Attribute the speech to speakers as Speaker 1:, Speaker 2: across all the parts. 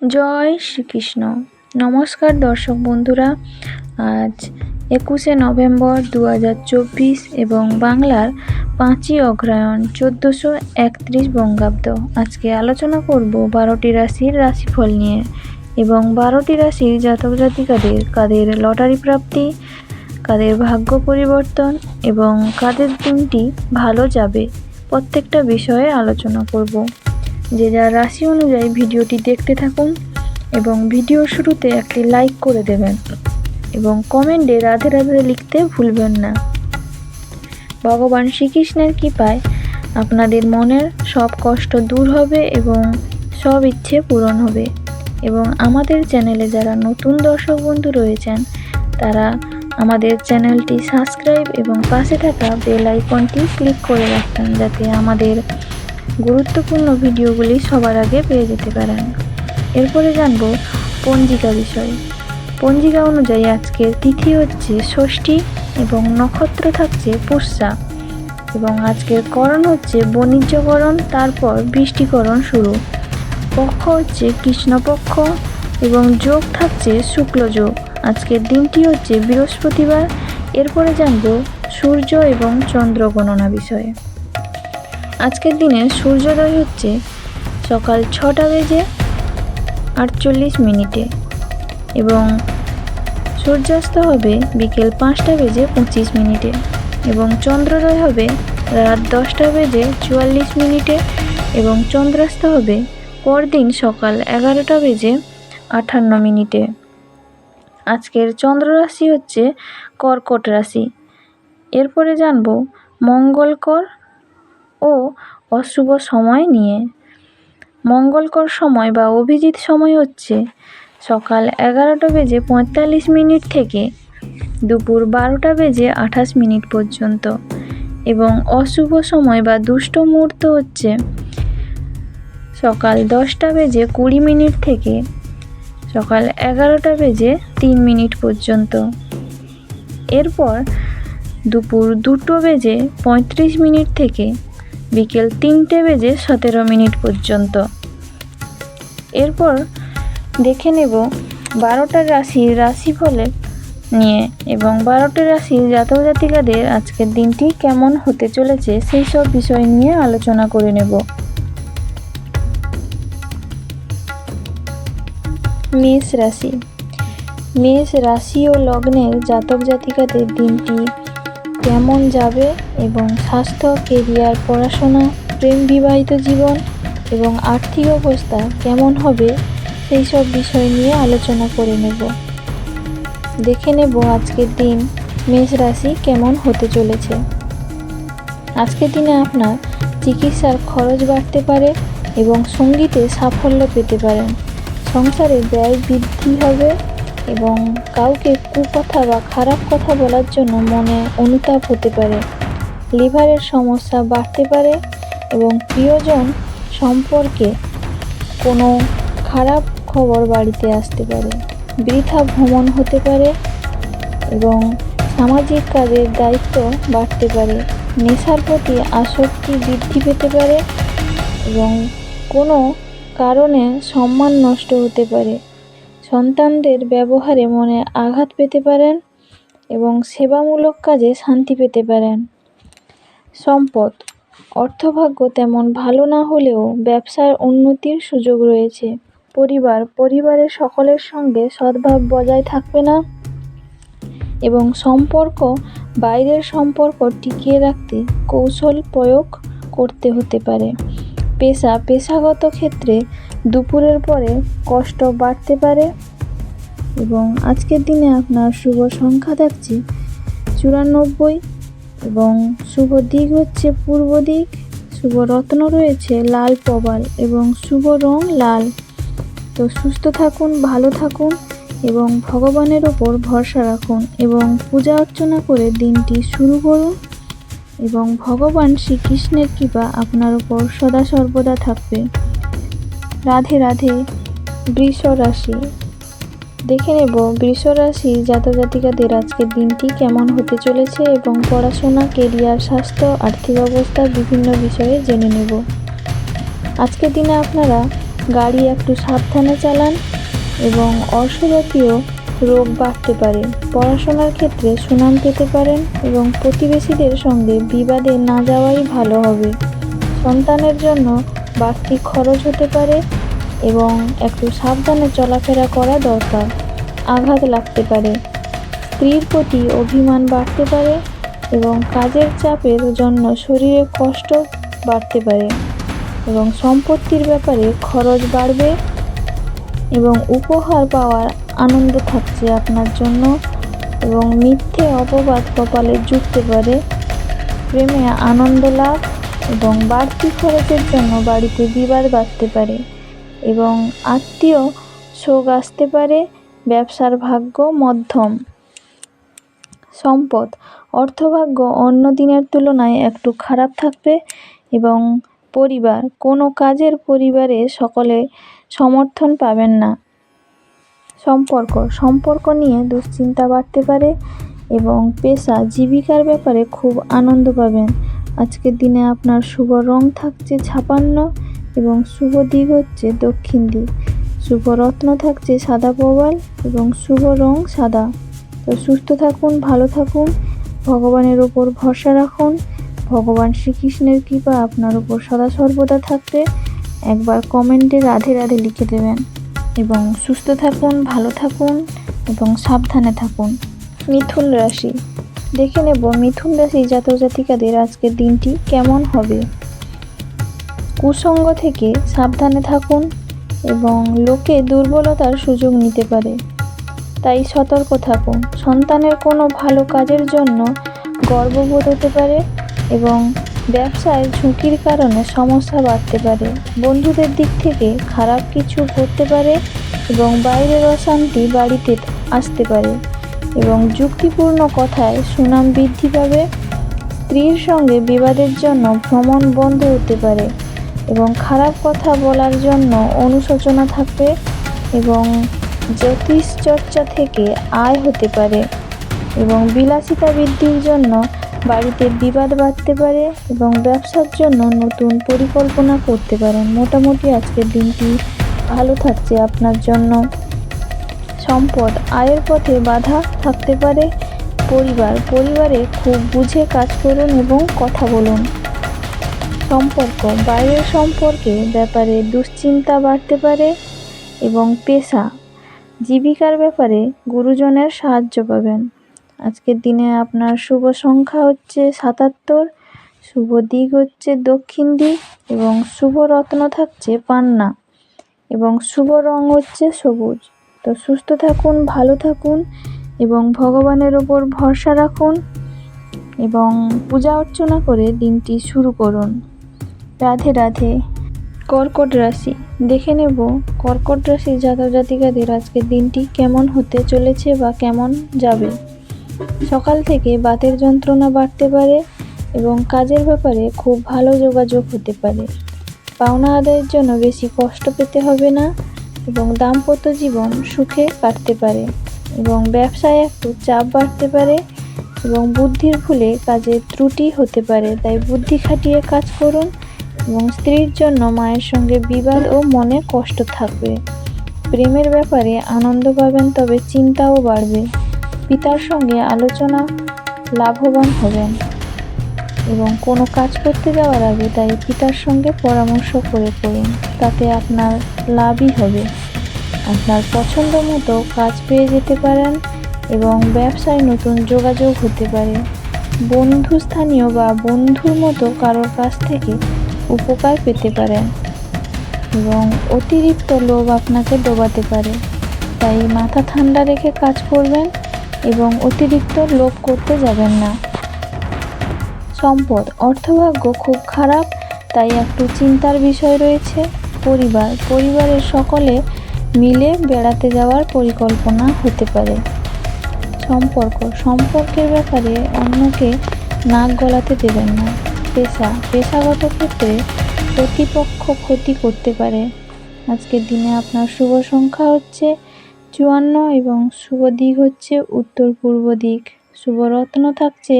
Speaker 1: জয় শ্রীকৃষ্ণ। নমস্কার দর্শক বন্ধুরা, আজ 21শে নভেম্বর 2024 এবং বাংলার 5ই অগ্রহায়ণ 1431 বঙ্গাব্দ। আজকে আলোচনা করব 12টি রাশির রাশিফল নিয়ে এবং 12টি রাশির জাতক জাতিকাদের কাদের লটারি প্রাপ্তি, কাদের ভাগ্য পরিবর্তন এবং কাদের দিনটি ভালো যাবে, প্রত্যেকটা বিষয়ে আলোচনা করব। যে যার রাশি অনুযায়ী ভিডিওটি দেখতে থাকুন এবং ভিডিওর শুরুতে একটি লাইক করে দেবেন এবং কমেন্টে রাধে রাধে লিখতে ভুলবেন না। ভগবান শ্রীকৃষ্ণের কৃপায় আপনাদের মনের সব কষ্ট দূর হবে এবং সব ইচ্ছে পূরণ হবে। এবং আমাদের চ্যানেলে যারা নতুন দর্শক বন্ধু রয়েছেন তারা আমাদের চ্যানেলটি সাবস্ক্রাইব এবং পাশে থাকা বেল আইকনটি ক্লিক করে রাখবেন, যাতে আমাদের গুরুত্বপূর্ণ ভিডিওগুলি সবার আগে পেয়ে যেতে পারেন। এরপরে জানব পঞ্জিকা বিষয়। পঞ্জিকা অনুযায়ী আজকের তিথি হচ্ছে ষষ্ঠী এবং নক্ষত্র থাকছে পুষ্যা এবং আজকের করণ হচ্ছে বাণিজ্যকরণ, তারপর বৃষ্টিকরণ শুরু। পক্ষ হচ্ছে কৃষ্ণপক্ষ এবং যোগ থাকছে শুক্ল যোগ। আজকের দিনটি হচ্ছে বৃহস্পতিবার। এরপরে জানব সূর্য এবং চন্দ্র গণনা বিষয়ে। আজকের দিনে সূর্যোদয় হচ্ছে সকাল 6:48 এবং সূর্যাস্ত হবে বিকেল 5:25 এবং চন্দ্রোদয় হবে রাত 10:44 এবং চন্দ্রাস্ত হবে পরদিন সকাল 11:58। আজকের চন্দ্র রাশি হচ্ছে কর্কট রাশি। এরপরে জানব মঙ্গলকর ও অশুভ সময় নিয়ে। মঙ্গলকর সময় বা অভিজিৎ সময় হচ্ছে সকাল 11:45 থেকে দুপুর 12:28 পর্যন্ত এবং অশুভ সময় বা দুষ্ট মুহূর্ত হচ্ছে সকাল 10:20 থেকে সকাল 11:03 পর্যন্ত। এরপর দুপুর 2:35 থেকে বিকেল 3:17 পর্যন্ত। এরপর দেখে নেব 12টা রাশির রাশিফলে নিয়ে এবং 12টি রাশির জাতক জাতিকাদের আজকের দিনটি কেমন হতে চলেছে সেই সব বিষয় নিয়ে আলোচনা করে নেব। মেষ রাশি। মেষ রাশি ও লগ্নের জাতক জাতিকাদের দিনটি কেমন যাবে এবং স্বাস্থ্য, কেরিয়ার, পড়াশোনা, প্রেম, বিবাহিত জীবন এবং আর্থিক অবস্থা কেমন হবে সেই সব বিষয় নিয়ে আলোচনা করে নেব। দেখে নেব আজকের দিন মেষ রাশি কেমন হতে চলেছে। আজকের দিনে আপনার চিকিৎসার খরচ বাড়তে পারে এবং সঙ্গীতে সাফল্য পেতে পারেন। সংসারে ব্যয় বৃদ্ধি হবে এবং কাউকে কুকথা বা খারাপ কথা বলার জন্য মনে অনুতাপ হতে পারে। লিভারের সমস্যা বাড়তে পারে এবং প্রিয়জন সম্পর্কে কোনো খারাপ খবর বাড়িতে আসতে পারে। বৃথা ভ্রমণ হতে পারে এবং সামাজিক কাজের দায়িত্ব বাড়তে পারে। নেশার প্রতি আসক্তি বৃদ্ধি পেতে পারে এবং কোনো কারণে সম্মান নষ্ট হতে পারে। সন্তানদের ব্যবহারে মনে আঘাত পেতে পারেন এবং সেবামূলক কাজে শান্তি পেতে পারেন। সম্পদ, অর্থভাগ্য তেমন ভালো না হলেও ব্যবসার উন্নতির সুযোগ রয়েছে। পরিবারের সকলের সঙ্গে সদ্ভাব বজায় থাকবে না এবং বাইরের সম্পর্ক টিকিয়ে রাখতে কৌশল প্রয়োগ করতে হতে পারে। পেশাগত ক্ষেত্রে দুপুরের পরে কষ্ট বাড়তে পারে এবং আজকের দিনে আপনার শুভ সংখ্যা থাকছে 94 এবং শুভ দিক হচ্ছে পূর্ব দিক। শুভ রত্ন রয়েছে লাল প্রবাল এবং শুভ রং লাল। তো সুস্থ থাকুন, ভালো থাকুন এবং ভগবানের ওপর ভরসা রাখুন এবং পূজা অর্চনা করে দিনটি শুরু করুন এবং ভগবান শ্রীকৃষ্ণের কৃপা আপনার ওপর সদা সর্বদা থাকবে। রাধে রাধে। বৃষ রাশি। দেখে নেব বৃষ রাশির জাতক জাতিকাদের আজকের দিনটি কেমন হতে চলেছে এবং পড়াশোনা, কেরিয়ার, স্বাস্থ্য, আর্থিক অবস্থা বিভিন্ন বিষয়ে জেনে নেব। আজকের দিনে আপনারা গাড়ি একটু সাবধানে চালান এবং অর্শজাতীয় রোগ বাড়তে পারে। পড়াশোনার ক্ষেত্রে সুনাম পেতে পারেন এবং প্রতিবেশীদের সঙ্গে বিবাদে না যাওয়াই ভালো হবে। সন্তানের জন্য বাড়তি খরচ হতে পারে এবং একটু সাবধানে চলাফেরা করা দরকার। আঘাত লাগতে পারে। স্ত্রীর প্রতি অভিমান বাড়তে পারে এবং কাজের চাপের জন্য শরীরে কষ্ট বাড়তে পারে এবং সম্পত্তির ব্যাপারে খরচ বাড়বে এবং উপহার পাওয়ার আনন্দ থাকছে আপনার জন্য এবং মিথ্যে অপবাদ কপালে জুটতে পারে। প্রেমে আনন্দ লাভ এবং বাড়তি খরচের জন্য বাড়িতে বিবাদ বাড়তে পারে এবং আত্মীয় শোক আসতে পারে। ব্যবসার ভাগ্য মধ্যম। সম্পদ অর্থভাগ্য অন্য দিনের তুলনায় একটু খারাপ থাকবে এবং পরিবার কোনো কাজের পরিবারে সকলে সমর্থন পাবেন না। সম্পর্ক নিয়ে দুশ্চিন্তা বাড়তে পারে এবং পেশা জীবিকার ব্যাপারে খুব আনন্দ পাবেন। আজকের দিনে আপনার শুভ রং থাকছে 56 এবং শুভ দিক হচ্ছে দক্ষিণ দিক। শুভ রত্ন থাকছে সাদা প্রবাল এবং শুভ রং সাদা। তো সুস্থ থাকুন, ভালো থাকুন, ভগবানের ওপর ভরসা রাখুন। ভগবান শ্রীকৃষ্ণের কৃপা আপনার ওপর সদা সর্বদা থাকবে। একবার কমেন্টে রাধে রাধে লিখে দেবেন এবং সুস্থ থাকুন, ভালো থাকুন এবং সাবধানে থাকুন। মিথুন রাশি দেখে নেব মিথুন রাশি জাতক জাতিকাদের আজকের দিনটি কেমন হবে। কুসঙ্গ থেকে সাবধানে থাকুন এবং লোকে দুর্বলতার সুযোগ নিতে পারে, তাই সতর্ক থাকুন। সন্তানের কোনো ভালো কাজের জন্য গর্ববোধ হতে পারে এবং ব্যবসায় ঝুঁকির কারণে সমস্যা বাড়তে পারে। বন্ধুদের দিক থেকে খারাপ কিছু ঘটতে পারে এবং বাইরের অশান্তি বাড়িতে আসতে পারে এবং যুক্তিপূর্ণ কথায় সুনাম বৃদ্ধি পাবে। স্ত্রীর সঙ্গে বিবাদের জন্য ভ্রমণ বন্ধ হতে পারে এবং খারাপ কথা বলার জন্য অনুশোচনা থাকবে এবং জ্যোতিষচর্চা থেকে আয় হতে পারে এবং বিলাসিতা বৃদ্ধির জন্য বাড়িতে বিবাদ বাড়তে পারে এবং ব্যবসার জন্য নতুন পরিকল্পনা করতে পারেন। মোটামুটি আজকের দিনটি ভালো থাকছে আপনার জন্য। সম্পদ আয়ের পথে বাধা থাকতে পারে। পরিবারে খুব বুঝে কাজ করুন এবং কথা বলুন। সম্পর্ক বাইরের সম্পর্কে ব্যাপারে দুশ্চিন্তা বাড়তে পারে এবং পেশা জীবিকার ব্যাপারে গুরুজনের সাহায্য পাবেন। আজকের দিনে আপনার শুভ সংখ্যা হচ্ছে 77, শুভ দিক হচ্ছে দক্ষিণ দিক এবং শুভ রত্ন থাকছে পান্না এবং শুভ রং হচ্ছে সবুজ। তো সুস্থ থাকুন, ভালো থাকুন এবং ভগবানের ওপর ভরসা রাখুন এবং পূজা অর্চনা করে দিনটি শুরু করুন। রাধে রাধে। কর্কট রাশি দেখে নেব কর্কট রাশি জাতক জাতিকাদের আজকের দিনটি কেমন হতে চলেছে বা কেমন যাবে। সকাল থেকে বাতের যন্ত্রণা বাড়তে পারে এবং কাজের ব্যাপারে খুব ভালো যোগাযোগ হতে পারে। পাওনা আদায়ের জন্য বেশি কষ্ট পেতে হবে না এবং দাম্পত্য জীবন সুখে কাটতে পারে এবং ব্যবসায় একটু চাপ বাড়তে পারে এবং বুদ্ধির ভুলে কাজে ত্রুটি হতে পারে, তাই বুদ্ধি খাটিয়ে কাজ করুন এবং স্ত্রীর জন্য মায়ের সঙ্গে বিবাদ ও মনে কষ্ট থাকবে। প্রেমের ব্যাপারে আনন্দ পাবেন, তবে চিন্তাও বাড়বে। পিতার সঙ্গে আলোচনা লাভবান হবেন এবং কোনো কাজ করতে যাওয়ার আগে তাই পিতার সঙ্গে পরামর্শ করে করুন, তাতে আপনার লাভই হবে। আপনার পছন্দ মতো কাজ পেয়ে যেতে পারেন এবং ব্যবসায় নতুন যোগাযোগ হতে পারে। বন্ধুস্থানীয় বা বন্ধুর মতো কারোর কাছ থেকে উপকার পেতে পারেন এবং অতিরিক্ত লোভ আপনাকে ডোবাতে পারে, তাই মাথা ঠান্ডা রেখে কাজ করবেন এবং অতিরিক্ত লোভ করতে যাবেন না। সম্পদ অর্থভাগ্য খুব খারাপ, তাই একটু চিন্তার বিষয় রয়েছে। পরিবারের সকলে মিলে বেড়াতে যাওয়ার পরিকল্পনা হতে পারে। সম্পর্কের ব্যাপারে অন্যকে নাক গলাতে দেবেন না। পেশাগত ক্ষেত্রে প্রতিপক্ষ ক্ষতি করতে পারে। আজকের দিনে আপনার শুভ সংখ্যা হচ্ছে 54 এবং শুভ দিক হচ্ছে উত্তর পূর্ব দিক। শুভ রত্ন থাকছে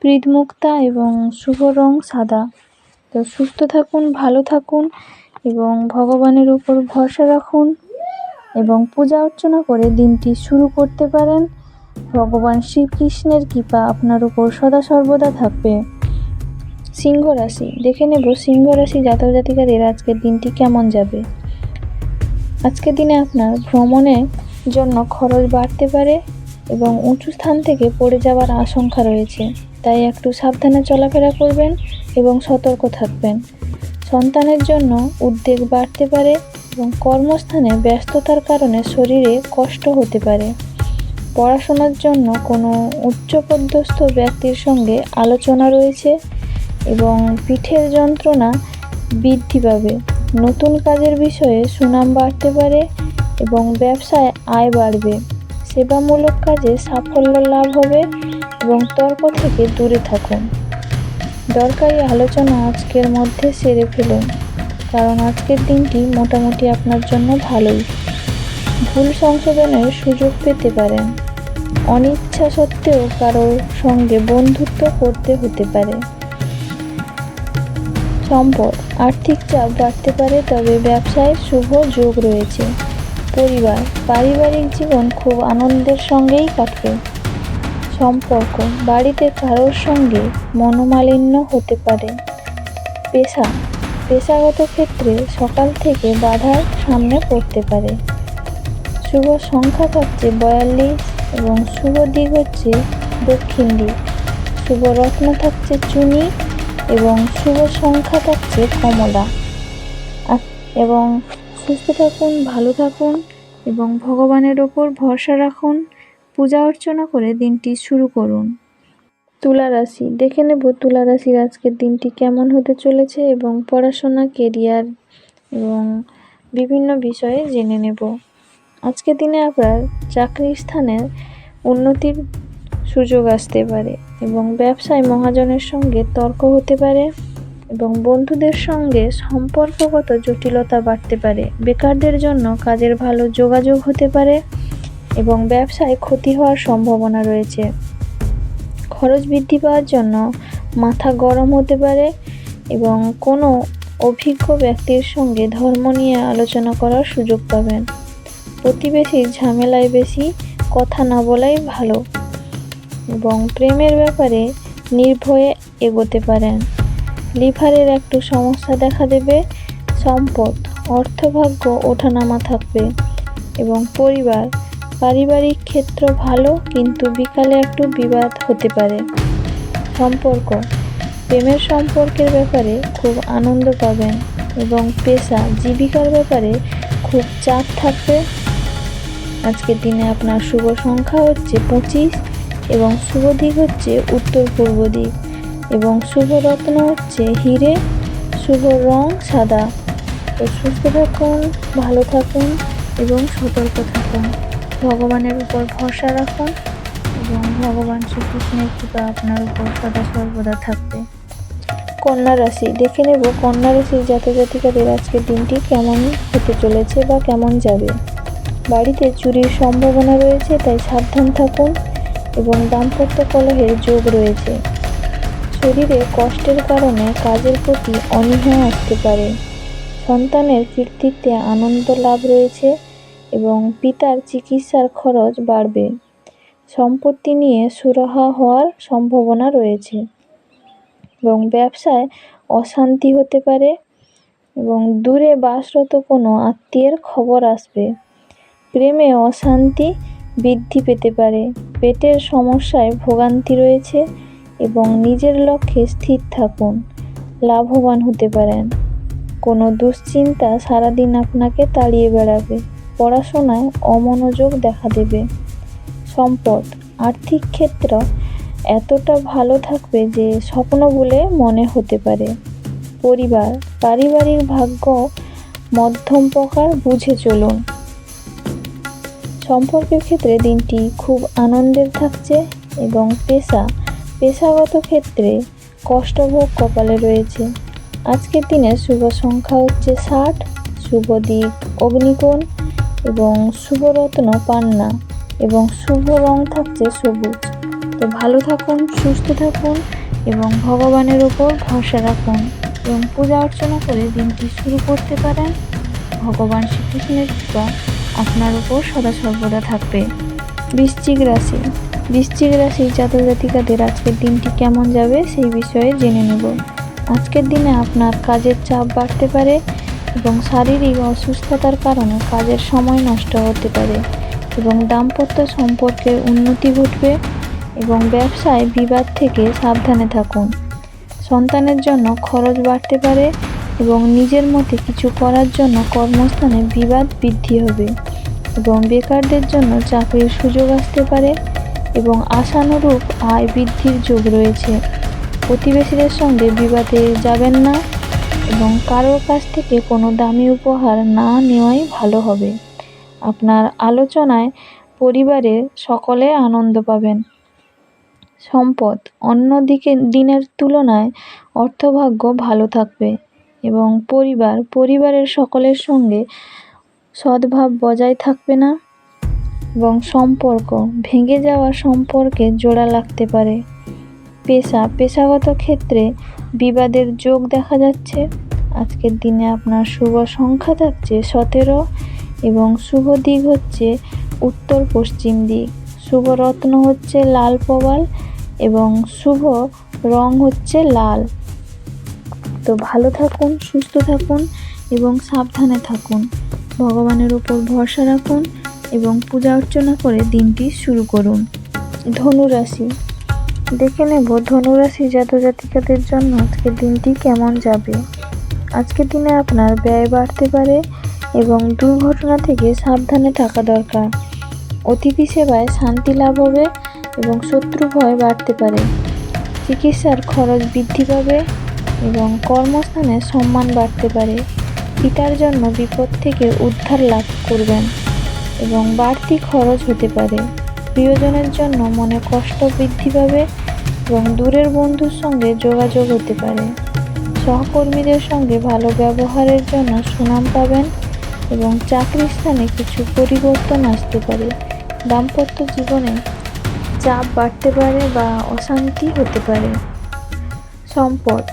Speaker 1: প্রীতমুক্তা এবং শুভ রং সাদা। তো সুস্থ থাকুন, ভালো থাকুন এবং ভগবানের উপর ভরসা রাখুন এবং পূজা অর্চনা করে দিনটি শুরু করতে পারেন। ভগবান শ্রীকৃষ্ণের কৃপা আপনার উপর সদা সর্বদা থাকবে। সিংহ রাশি, দেখে নেব সিংহ রাশি জাতক জাতিকাদের আজকের দিনটি কেমন যাবে। আজকের দিনে আপনার ভ্রমণের জন্য খরচ বাড়তে পারে এবং উঁচু স্থান থেকে পড়ে যাওয়ার আশঙ্কা রয়েছে, তাই একটু সাবধানে চলাফেরা করবেন এবং সতর্ক থাকবেন। সন্তানের জন্য উদ্বেগ বাড়তে পারে এবং কর্মস্থানে ব্যস্ততার কারণে শরীরে কষ্ট হতে পারে। পড়াশোনার জন্য কোনো উচ্চপদস্থ ব্যক্তির সঙ্গে আলোচনা রয়েছে এবং পিঠের যন্ত্রণা বৃদ্ধি পাবে। নতুন কাজের বিষয়ে সুনাম বাড়তে পারে এবং ব্যবসায় আয় বাড়বে। সেবামূলক কাজে সাফল্য লাভ হবে এবং তর্ক থেকে দূরে থাকুন। দরকারি আলোচনা আজকের মধ্যে সেরে ফেলুন, কারণ আজকের দিনটি মোটামুটি আপনার জন্য ভালোই। ভুল সংশোধনের সুযোগ পেতে পারেন। অনিচ্ছা সত্ত্বেও কারোর সঙ্গে বন্ধুত্ব করতে হতে পারে। সম্পদ, আর্থিক চাপ বাড়তে পারে, তবে ব্যবসায় শুভ যোগ রয়েছে। পরিবার, পারিবারিক জীবন খুব আনন্দের সঙ্গেই কাটবে। সম্পর্ক, বাড়িতে কারোর সঙ্গে মনোমালিন্য হতে পারে। পেশাগত ক্ষেত্রে সকাল থেকে বাধার সামনে পড়তে পারে। শুভ সংখ্যা থাকছে 42 এবং শুভ দিক হচ্ছে দক্ষিণ দিক। শুভ রত্ন থাকছে চুনি এবং শুভ সংখ্যা থাকছে কমলা। এবং সুস্থ থাকুন, ভালো থাকুন এবং ভগবানের ওপর ভরসা রাখুন। পূজা অর্চনা করে দিনটি শুরু করুন। তুলা রাশি, দেখে নেব তুলা রাশির আজকের দিনটি কেমন হতে চলেছে এবং পড়াশোনা, কেরিয়ার এবং বিভিন্ন বিষয়ে জেনে নেব। আজকের দিনে আপনার চাকরির স্থানের উন্নতির সুযোগ আসতে পারে এবং ব্যবসায় মহাজনের সঙ্গে তর্ক হতে পারে এবং বন্ধুদের সঙ্গে সম্পর্কগত জটিলতা বাড়তে পারে। বেকারদের জন্য কাজের ভালো যোগাযোগ হতে পারে এবং ব্যবসায় ক্ষতি হওয়ার সম্ভাবনা রয়েছে। খরচ বৃদ্ধি পাওয়ার জন্য মাথা গরম হতে পারে এবং কোনো অভিজ্ঞ ব্যক্তির সঙ্গে ধর্ম নিয়ে আলোচনা করার সুযোগ পাবেন। প্রতিবেশীর ঝামেলায় বেশি কথা না বলাই ভালো এবং প্রেমের ব্যাপারে নির্ভয়ে এগোতে পারেন। লিভারের একটু সমস্যা দেখা দেবে। সম্পদ, অর্থভাগ্য ওঠানামা থাকবে এবং পারিবারিক ক্ষেত্র ভালো, কিন্তু বিকালে একটু বিবাদ হতে পারে। সম্পর্ক, প্রেমের সম্পর্কের ব্যাপারে খুব আনন্দ পাবেন এবং পেশা, জীবিকার ব্যাপারে খুব চাপ থাকবে। আজকের দিনে আপনার শুভ সংখ্যা হচ্ছে 25 এবং শুভ দিক হচ্ছে উত্তর পূর্ব দিক এবং শুভ রত্ন হচ্ছে হিরে, শুভ রং সাদা। তো সুস্থ থাকুন, ভালো থাকুন এবং সতর্ক থাকুন। ভগবানের উপর ভরসা রাখুন এবং ভগবান শ্রীকৃষ্ণের কৃপা আপনার উপর সদা সর্বদা থাকবে। কন্যা রাশি, দেখে নেব কন্যা রাশির জাতক জাতিকাদের আজকের দিনটি কেমন হতে চলেছে বা কেমন যাবে। বাড়িতে চুরির সম্ভাবনা রয়েছে, তাই সাবধান থাকুন এবং দাম্পত্য কলহের যোগ রয়েছে। শরীরে কষ্টের কারণে কাজের প্রতি অনীহা আসতে পারে। সন্তানের কীর্তিতে আনন্দ লাভ রয়েছে এবং পিতার চিকিৎসার খরচ বাড়বে। সম্পত্তি নিয়ে সুরাহা হওয়ার সম্ভাবনা রয়েছে এবং ব্যবসায় অশান্তি হতে পারে এবং দূরে বাসরত কোনো আত্মীয়ের খবর আসবে। প্রেমে অশান্তি বৃদ্ধি পেতে পারে। পেটের সমস্যায় ভোগান্তি রয়েছে এবং নিজের লক্ষ্যে স্থির থাকুন, লাভবান হতে পারেন। কোনো দুশ্চিন্তা সারাদিন আপনাকে তাড়িয়ে বেড়াবে। পড়াশোনায় অমনোযোগ দেখা দেবে। সম্পদ, আর্থিক ক্ষেত্র এতটা ভালো থাকবে যে স্বপ্ন বলে মনে হতে পারে। পারিবারিক ভাগ্য মধ্যম প্রকার, বুঝে চলুন। সম্পর্কের ক্ষেত্রে দিনটি খুব আনন্দের থাকছে এবং পেশাগত ক্ষেত্রে কষ্টভোগ কপালে রয়েছে। আজকের দিনে শুভ সংখ্যা হচ্ছে 60, শুভ দিক অগ্নিকোণ এবং শুভ রত্ন পান্না এবং শুভ রং থাকছে সবুজ। তো ভালো থাকুন, সুস্থ থাকুন এবং ভগবানের উপর ভরসা রাখুন। এবং পূজা অর্চনা করে দিনটি শুরু করতে পারেন। ভগবান শ্রীকৃষ্ণের কৃপা আপনার উপর সদা সর্বদা থাকবে। বৃশ্চিক রাশি। বৃশ্চিক রাশির জাতক জাতিকাদের আজকের দিনটি কেমন যাবে সেই বিষয়ে জেনে নেব। আজকের দিনে আপনার কাজের চাপ বাড়তে পারে এবং শারীরিক অসুস্থতার কারণে কাজের সময় নষ্ট হতে পারে এবং দাম্পত্য সম্পর্কের উন্নতি ঘটবে এবং ব্যবসায় বিবাদ থেকে সাবধানে থাকুন। সন্তানের জন্য খরচ বাড়তে পারে এবং নিজের মতে কিছু করার জন্য কর্মস্থানে বিবাদ বৃদ্ধি হবে এবং বেকারদের জন্য চাকরির সুযোগ আসতে পারে এবং আশানুরূপ আয় বৃদ্ধির যোগ রয়েছে। প্রতিবেশীদের সঙ্গে বিবাদে যাবেন না এবং কারোর কাছ থেকে কোনো দামি উপহার না নেওয়াই ভালো হবে। আপনার আলোচনায় পরিবারের সকলে আনন্দ পাবেন। সম্পদ। অন্য দিনের তুলনায় অর্থভাগ্য ভালো থাকবে এবং পরিবারের সকলের সঙ্গে সদ্ভাব বজায় থাকবে না এবং সম্পর্ক ভেঙে যাওয়া সম্পর্কে জোড়া লাগতে পারে। পেশাগত ক্ষেত্রে বিবাদের যোগ দেখা যাচ্ছে। আজকের দিনে আপনার শুভ সংখ্যা থাকছে 17 এবং শুভ দিক হচ্ছে উত্তর পশ্চিম দিক। শুভ রত্ন হচ্ছে লাল প্রবাল এবং শুভ রং হচ্ছে লাল। তো ভালো থাকুন, সুস্থ থাকুন এবং সাবধানে থাকুন। ভগবানের উপর ভরসা রাখুন এবং পূজা অর্চনা করে দিনটি শুরু করুন। ধনুরাশি। দেখে নেব ধনুরাশি জাতক জাতিকাদের জন্য আজকের দিনটি কেমন যাবে। আজকের দিনে আপনার ব্যয় বাড়তে পারে এবং দুর্ঘটনা থেকে সাবধানে থাকা দরকার। অতিথি সেবায় শান্তি লাভ হবে এবং শত্রু ভয় বাড়তে পারে। চিকিৎসার খরচ বৃদ্ধি পাবে এবং কর্মস্থানে সম্মান বাড়তে পারে। পিতার জন্য বিপদ থেকে উদ্ধার লাভ করবেন এবং বাড়তি খরচ হতে পারে। প্রিয়জনের জন্য মনে কষ্ট বৃদ্ধি পাবে এবং দূরের বন্ধুর সঙ্গে যোগাযোগ হতে পারে। সহকর্মীদের সঙ্গে ভালো ব্যবহারের জন্য সুনাম পাবেন এবং চাকরির স্থানে কিছু পরিবর্তন আসতে পারে। দাম্পত্য জীবনে চাপ বাড়তে পারে বা অশান্তি হতে পারে। সম্পদ।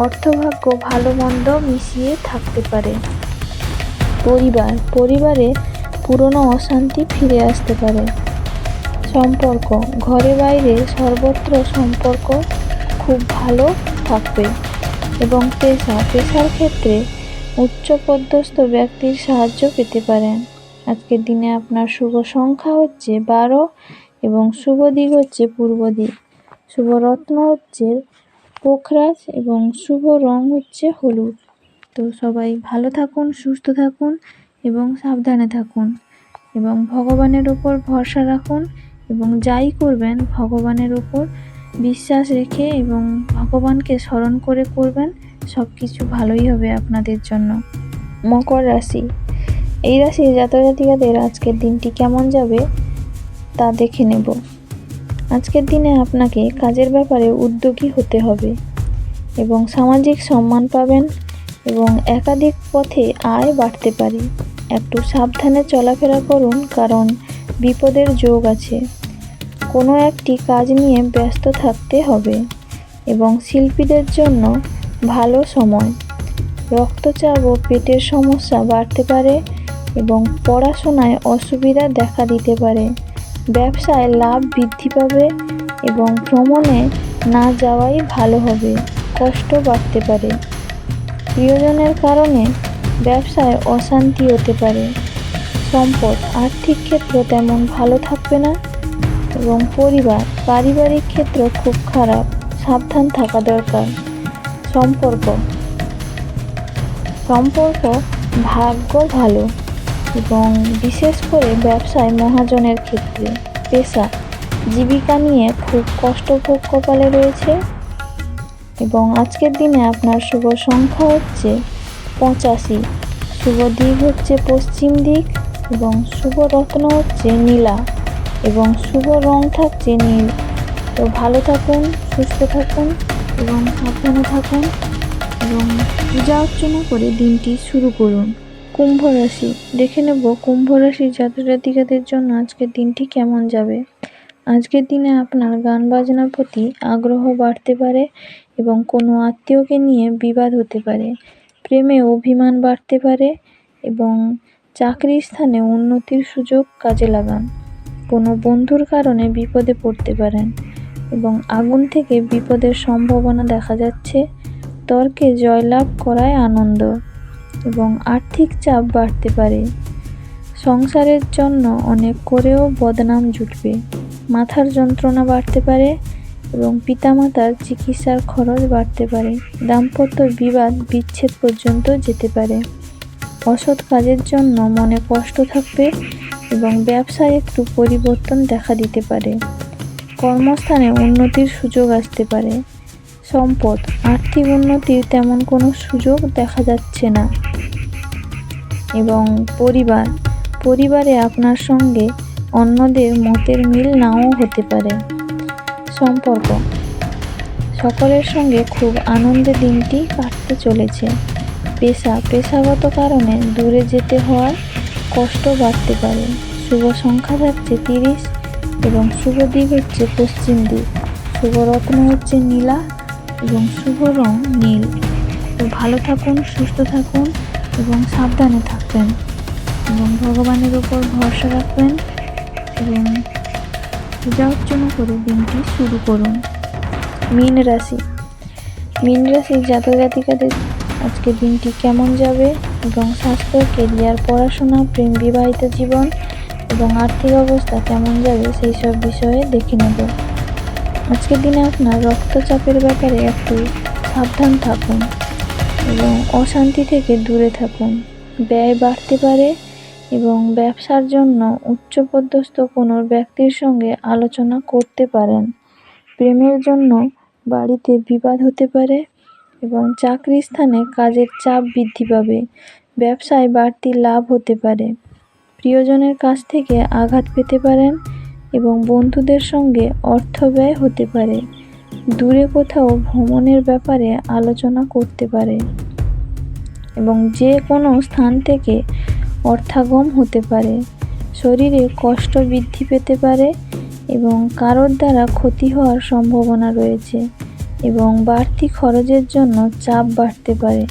Speaker 1: অর্থভাগ্য ভালো মন্দ মিশিয়ে থাকতে পারে। পরিবারে পুরনো অশান্তি ফিরে আসতে পারে। সম্পর্ক ঘরে বাইরে সর্বত্র সম্পর্ক খুব ভালো থাকবে এবং পেশার ক্ষেত্রে উচ্চপদস্থ ব্যক্তির সাহায্য পেতে পারেন। আজকের দিনে আপনার শুভ সংখ্যা হচ্ছে 12 এবং শুভ দিক হচ্ছে পূর্ব দিক। শুভ রত্ন হচ্ছে পোখরাজ এবং শুভ রং হচ্ছে হলুদ। তো সবাই ভালো থাকুন, সুস্থ থাকুন এবং সাবধানে থাকুন এবং ভগবানের উপর ভরসা রাখুন এবং যাই করবেন ভগবানের উপর বিশ্বাস রেখে এবং ভগবানকে স্মরণ করে করবেন, সব কিছু ভালোই হবে আপনাদের জন্য। মকর রাশি। এই রাশির জাতক জাতিকাদের আজকের দিনটি কেমন যাবে তা দেখে নেব। আজকের দিনে আপনাকে কাজের ব্যাপারে উদ্যোগী হতে হবে এবং সামাজিক সম্মান পাবেন এবং একাধিক পথে আয় বাড়তে পারে। একটু সাবধানে চলাফেরা করুন কারণ বিপদের যোগ আছে। কোনো একটি কাজ নিয়ে ব্যস্ত থাকতে হবে এবং শিল্পীদের জন্য ভালো সময়। রক্তচাপ ও পেটের সমস্যা বাড়তে পারে এবং পড়াশোনায় অসুবিধা দেখা দিতে পারে। ব্যবসায় লাভ বৃদ্ধি পাবে এবং ভ্রমণে না যাওয়াই ভালো হবে। কষ্ট বাড়তে পারে। প্রিয়জনের কারণে ব্যবসায় অশান্তি হতে পারে। সম্পদ আর্থিক ক্ষেত্র তেমন ভালো থাকবে না এবং পারিবারিক ক্ষেত্র খুব খারাপ, সাবধান থাকা দরকার। সম্পর্ক ভাগ্য ভালো এবং বিশেষ করে ব্যবসায় মহাজনের ক্ষেত্রে। জীবিকা নিয়ে খুব কষ্ট ভোগ কপালে রয়েছে এবং আজকের দিনে আপনার শুভ সংখ্যা হচ্ছে 85, শুভ দিক হচ্ছে পশ্চিম দিক এবং শুভ রত্ন হচ্ছে নীলা এবং শুভ রং থাকছে নীল। তো ভালো থাকুন, সুস্থ থাকুন এবং সাবধানে থাকুন এবং পূজা অর্চনা করে দিনটি শুরু করুন। কুম্ভ রাশি। দেখে নেব কুম্ভ রাশির জাতক জাতিকাদের জন্য আজকের দিনটি কেমন যাবে। আজকের দিনে আপনার গান বাজনার প্রতি আগ্রহ বাড়তে পারে এবং কোনো আত্মীয়কে নিয়ে বিবাদ হতে পারে। প্রেমে অভিমান বাড়তে পারে এবং চাকরির স্থানে উন্নতির সুযোগ কাজে লাগান। কোনো বন্ধুর কারণে বিপদে পড়তে পারেন এবং আগুন থেকে বিপদের সম্ভাবনা দেখা যাচ্ছে। তর্কে জয়লাভ করায় আনন্দ এবং আর্থিক চাপ বাড়তে পারে। সংসারের জন্য অনেক করেও বদনাম জুটবে। মাথার যন্ত্রণা বাড়তে পারে এবং পিতামাতার চিকিৎসার খরচ বাড়তে পারে। দাম্পত্য বিবাদ বিচ্ছেদ পর্যন্ত যেতে পারে। অসৎ কাজের জন্য মনে কষ্ট থাকবে এবং ব্যবসায় একটু পরিবর্তন দেখা দিতে পারে। কর্মস্থানে উন্নতির সুযোগ আসতে পারে। সম্পদ, আর্থিক উন্নতির তেমন কোনো সুযোগ দেখা যাচ্ছে না। এবং পরিবারে আপনার সঙ্গে অন্যদের মতের মিল নাও হতে পারে। সম্পর্ক, সকলের সঙ্গে খুব আনন্দে দিনটি কাটতে চলেছে। পেশাগত কারণে দূরে যেতে হওয়ার কষ্ট বাড়তে পারে। শুভ সংখ্যা থাকছে 30 এবং শুভ দিক হচ্ছে পশ্চিম দিক। শুভ রত্ন হচ্ছে নীলা এবং শুভ রং নীল। তো ভালো থাকুন, সুস্থ থাকুন এবং সাবধানে থাকবেন এবং ভগবানের উপর ভরসা রাখবেন এবং পূজা অর্চনা করে দিনটি শুরু করুন। মীন রাশির জাতক জাতিকাদের আজকে দিনটি কেমন যাবে এবং স্বাস্থ্য, কেরিয়ার, পড়াশোনা, প্রেম, বিবাহিত জীবন এবং আর্থিক অবস্থা কেমন যাবে সেই সব বিষয়ে দেখে নেব। আজকের দিনে আপনার রক্তচাপের ব্যাপারে একটু সাবধান থাকুন এবং অশান্তি থেকে দূরে থাকুন। ব্যয় বাড়তে পারে এবং ব্যবসার জন্য উচ্চপদস্থ কোনো ব্যক্তির সঙ্গে আলোচনা করতে পারেন। প্রেমের জন্য বাড়িতে বিবাদ হতে পারে এবং চাকরির স্থানে কাজের চাপ বৃদ্ধি পাবে। ব্যবসায় বাড়তি লাভ হতে পারে। প্রিয়জনের কাছ থেকে আঘাত পেতে পারেন এবং বন্ধুদের সঙ্গে অর্থ ব্যয় হতে পারে। দূরে কোথাও ভ্রমণের ব্যাপারে আলোচনা করতে পারে এবং যে কোনো স্থান থেকে অর্থাগম হতে পারে। শরীরে কষ্ট বৃদ্ধি পেতে পারে এবং কারোর দ্বারা ক্ষতি হওয়ার সম্ভাবনা রয়েছে এবং বাড়তি খরচের জন্য চাপ বাড়তে পারে।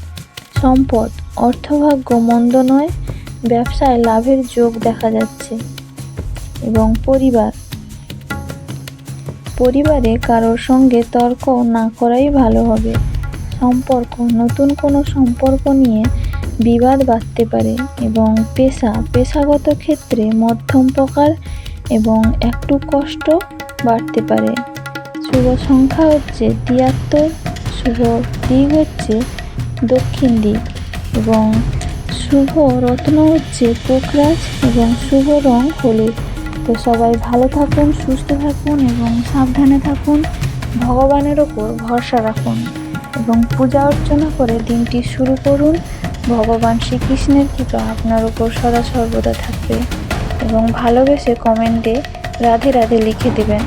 Speaker 1: সম্পদ, অর্থভাগ্য মন্দ নয়, ব্যবসায় লাভের যোগ দেখা যাচ্ছে। এবং পরিবারে কারোর সঙ্গে তর্ক না করাই ভালো হবে। সম্পর্ক, নতুন কোনো সম্পর্ক নিয়ে বিবাদ বাড়তে পারে এবং পেশাগত ক্ষেত্রে মধ্যম প্রকার এবং একটু কষ্ট বাড়তে পারে। শুভ সংখ্যা হচ্ছে 73, শুভ দিক হচ্ছে দক্ষিণ দিক এবং শুভ রত্ন হচ্ছে পোকরাজ এবং শুভ রং হলুদ। তো সবাই ভালো থাকুন, সুস্থ থাকুন এবং সাবধানে থাকুন। ভগবানের ওপর ভরসা রাখুন এবং পূজা অর্চনা করে দিনটি শুরু করুন। ভগবান শ্রীকৃষ্ণের কৃপা আপনার উপর সদা সর্বদা থাকবে এবং ভালোবেসে কমেন্টে রাধে রাধে লিখে দেবেন।